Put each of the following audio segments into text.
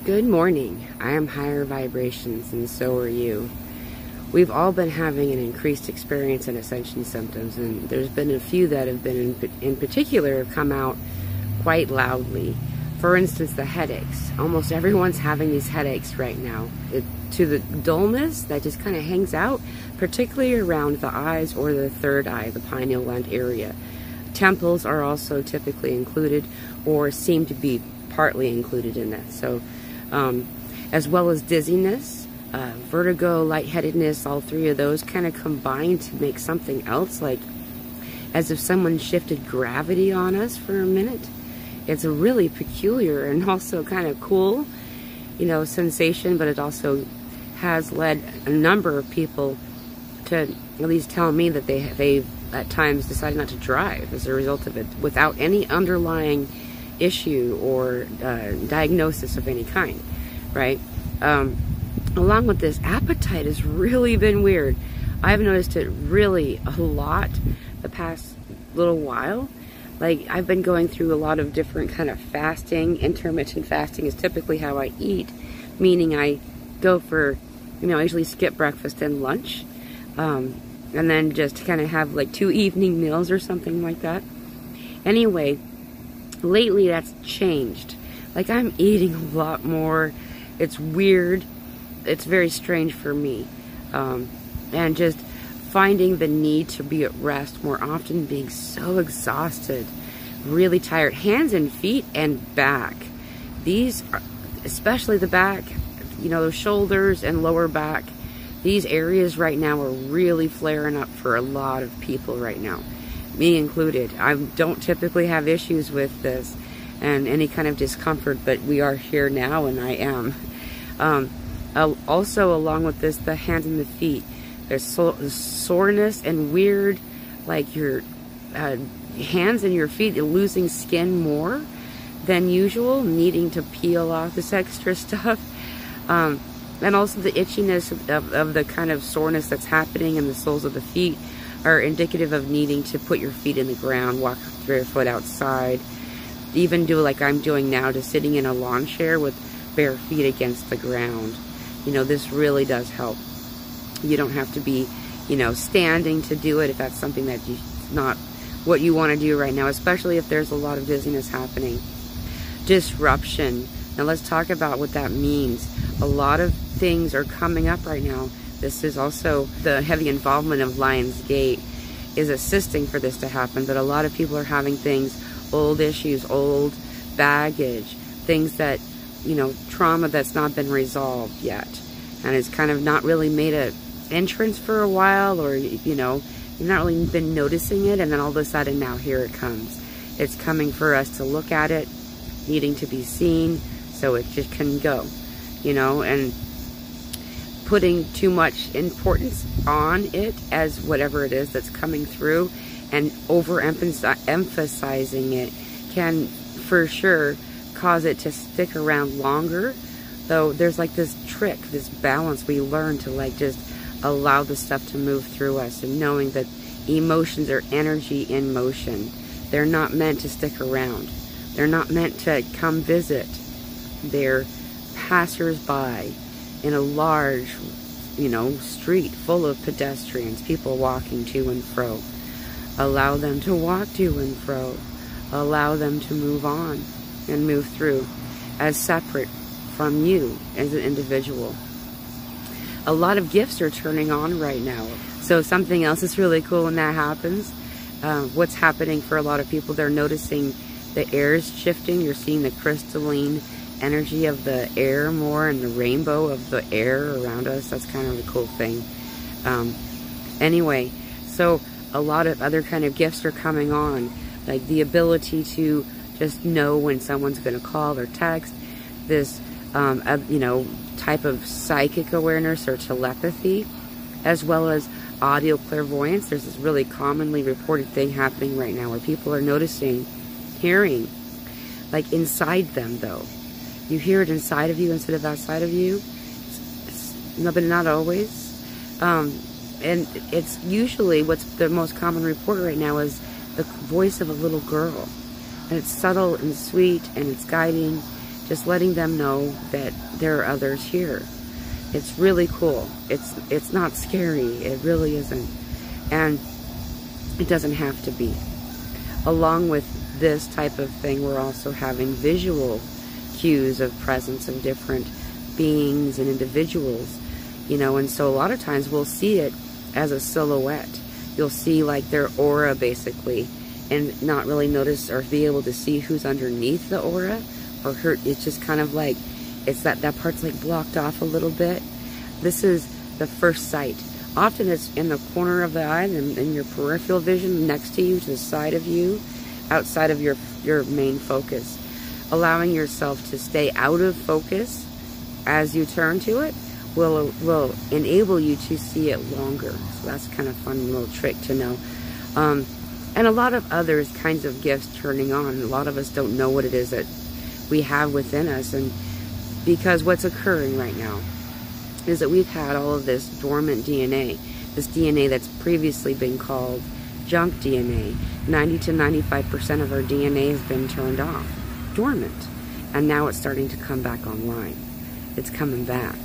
Good morning. I am higher vibrations, and so are you. We've all been having an increased experience in ascension symptoms, and there's been a few that have been in particular have come out quite loudly. For instance, the headaches. Almost everyone's having these headaches right now. To the dullness that just kind of hangs out, particularly around the eyes or the third eye, the pineal gland area. Temples are also typically included or seem to be partly included in that. So, as well as dizziness, vertigo, lightheadedness, all three of those kind of combine to make something else, like as if someone shifted gravity on us for a minute. It's a really peculiar and also kind of cool, sensation, but it also has led a number of people to at least tell me that they've at times decided not to drive as a result of it without any underlying issue or diagnosis of any kind, right? Along with this, appetite has really been weird. I've noticed it really a lot the past little while. Like, I've been going through a lot of different kind of fasting. Intermittent fasting is typically how I eat, meaning I go for, I usually skip breakfast and lunch, and then just kind of have like 2 evening meals or something like that. Anyway, lately that's changed. Like, I'm eating a lot more. It's weird. It's very strange for me. And just finding the need to be at rest more often, being so exhausted, really tired. Hands and feet and back. These are, especially the back, those shoulders and lower back. These areas right now are really flaring up for a lot of people right now, me included. I don't typically have issues with this and any kind of discomfort, but we are here now, and I am. Also, along with this, the hands and the feet. There's soreness and weird, like your hands and your feet are losing skin more than usual, needing to peel off this extra stuff. And also the itchiness of the kind of soreness that's happening in the soles of the feet are indicative of needing to put your feet in the ground, walk barefoot outside, even do like I'm doing now, just sitting in a lawn chair with bare feet against the ground. This really does help. You don't have to be, standing to do it if that's something that not what you want to do right now, especially if there's a lot of dizziness happening. Disruption. Now let's talk about what that means. A lot of things are coming up right now. This is also the heavy involvement of Lionsgate is assisting for this to happen, but a lot of people are having things, old issues, old baggage, things that, trauma that's not been resolved yet. And it's kind of not really made an entrance for a while, or, you've not really been noticing it, and then all of a sudden now here it comes. It's coming for us to look at it, needing to be seen, so it just can go, and putting too much importance on it as whatever it is that's coming through and overemphasizing it can for sure cause it to stick around longer. Though there's like this trick, this balance we learn to like just allow the stuff to move through us, and knowing that emotions are energy in motion. They're not meant to stick around. They're not meant to come visit. They're passers-by in a large, street full of pedestrians, people walking to and fro. Allow them to walk to and fro. Allow them to move on and move through as separate from you as an individual. A lot of gifts are turning on right now. So something else is really cool when that happens. What's happening for a lot of people, they're noticing the air is shifting. You're seeing the crystalline energy of the air more, and the rainbow of the air around us. That's kind of a cool thing. Anyway, so a lot of other kind of gifts are coming on, like the ability to just know when someone's going to call or text. This type of psychic awareness or telepathy, as well as audio clairvoyance. There's this really commonly reported thing happening right now where people are noticing, hearing, like inside them though. You hear it inside of you instead of outside of you. No, but not always. And it's usually what's the most common report right now is the voice of a little girl. And it's subtle and sweet, and it's guiding, just letting them know that there are others here. It's really cool. It's not scary. It really isn't. And it doesn't have to be. Along with this type of thing, we're also having visual cues of presence of different beings and individuals, you know, and so a lot of times we'll see it as a silhouette. You'll see like their aura basically, and not really notice or be able to see who's underneath the aura, or it's just kind of like, it's that part's like blocked off a little bit. This is the first sight. Often it's in the corner of the eye, in your peripheral vision, next to you, to the side of you, outside of your main focus. Allowing yourself to stay out of focus as you turn to it will enable you to see it longer. So that's kind of a fun little trick to know. And a lot of other kinds of gifts turning on. A lot of us don't know what it is that we have within us, and because what's occurring right now is that we've had all of this dormant DNA, this DNA that's previously been called junk DNA. 90 to 95% of our DNA has been turned off, dormant, and now it's starting to come back online. It's coming back,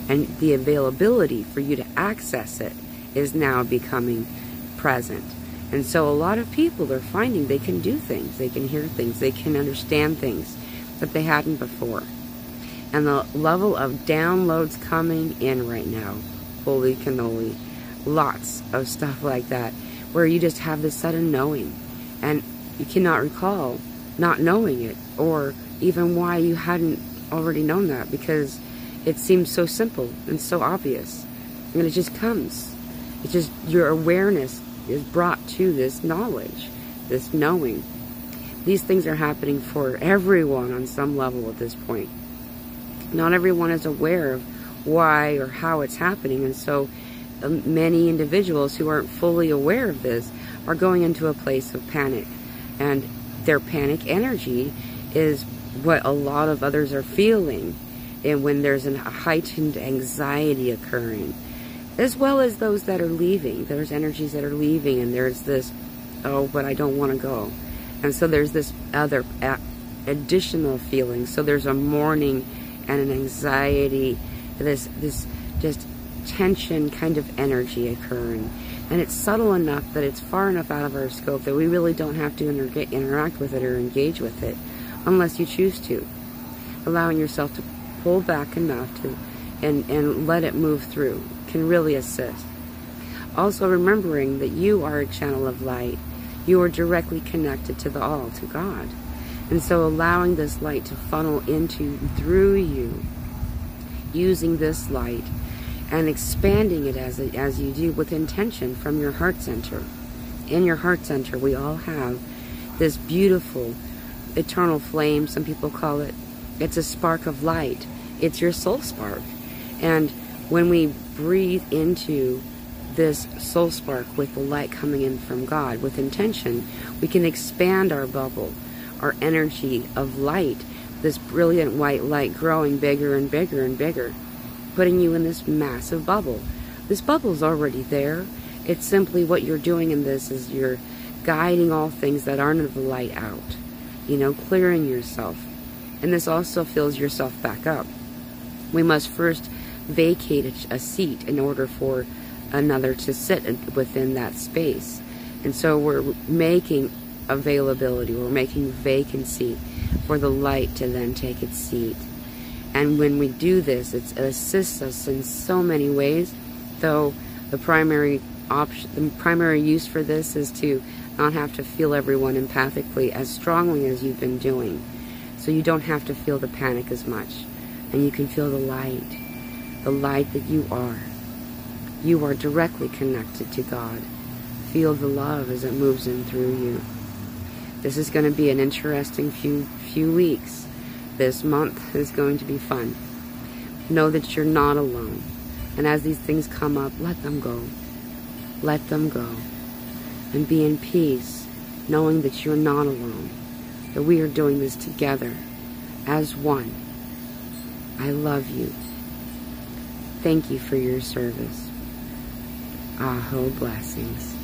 and the availability for you to access it is now becoming present. And so a lot of people are finding they can do things, they can hear things, they can understand things that they hadn't before. And the level of downloads coming in right now, holy cannoli, lots of stuff like that, where you just have this sudden knowing, and you cannot recall not knowing it, or even why you hadn't already known that, because it seems so simple and so obvious, and it just comes. It's just your awareness is brought to this knowledge, this knowing. These things are happening for everyone on some level at this point. Not everyone is aware of why or how it's happening, and so many individuals who aren't fully aware of this are going into a place of panic, and their panic energy is what a lot of others are feeling, and when there's a heightened anxiety occurring, as well as those that are leaving. There's energies that are leaving, and there's this, oh, but I don't want to go, and so there's this other additional feeling. So there's a mourning and an anxiety, this just tension kind of energy occurring, and it's subtle enough that it's far enough out of our scope that we really don't have to interact with it or engage with it unless you choose to. Allowing yourself to pull back enough to and let it move through can really assist. Also remembering that you are a channel of light. You are directly connected to the all, to God. And so allowing this light to funnel through you, using this light and expanding it as you do with intention from your heart center. In your heart center, we all have this beautiful eternal flame, some people call it. It's a spark of light. It's your soul spark. And when we breathe into this soul spark with the light coming in from God, with intention, we can expand our bubble, our energy of light, this brilliant white light growing bigger and bigger and bigger, putting you in this massive bubble. This bubble's already there. It's simply what you're doing in this is you're guiding all things that aren't of the light out, you know, clearing yourself. And this also fills yourself back up. We must first vacate a seat in order for another to sit within that space. And so we're making availability, we're making vacancy for the light to then take its seat. And when we do this, it assists us in so many ways, though the primary use for this is to not have to feel everyone empathically as strongly as you've been doing. So you don't have to feel the panic as much, and you can feel the light that you are. You are directly connected to God. Feel the love as it moves in through you. This is going to be an interesting few weeks. This month is going to be fun. Know that you're not alone. And as these things come up, let them go. Let them go. And be in peace, knowing that you're not alone. That we are doing this together, as one. I love you. Thank you for your service. Aho blessings.